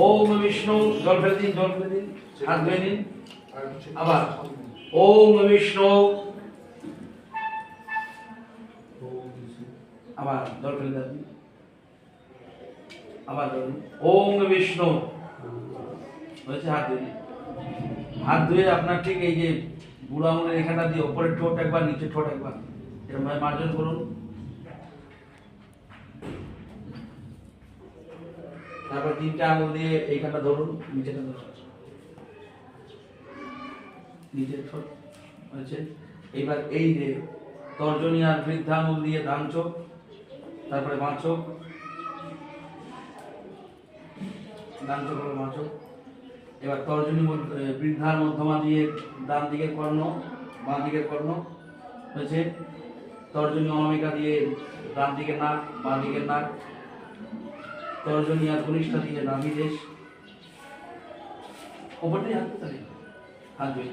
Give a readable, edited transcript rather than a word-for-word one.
ওম বিষ্ণু, জল ফেলে দিন, জল ফেলে দিন, হাত ধুয়ে নিন। আবার ওম বিষ্ণু, আবার জল ফেলে দেন, আবার ওম বিষ্ণু হয়েছে। হাত ধুয়ে নিন। হাত ধুয়ে আপনার ঠিক এই যে বুড়ো আঙুলের এখানটা দিয়ে উপরের ঠোঁট একবার, নিচে ঠোঁট একবার এরকম ভাবে মার্জন করুন। তারপর তিনটা আঙুল দিয়ে এইখানটা ধরুন, নিচেটা ধরুন, নিচের ঠোঁট হয়েছে। এইবার এই যে তর্জনী আর বৃদ্ধা আঙুল দিয়ে ডান চোখ, তারপরে বাঁ চোখ, ডান চোখ হলো বাঁ চোখ। এবার তর্জনী বৃদ্ধার মধ্যমা দিয়ে ডান দিকের কর্ণ, বাঁ দিকের কর্ণ হয়েছে। তর্জনী অনামিকা দিয়ে ডান দিকের নাক, বাঁ দিকের নাক। তর্জনী আর কনিষ্ঠা দিয়ে নাভি দেশ। ওপর দিয়ে হাত ধুয়ে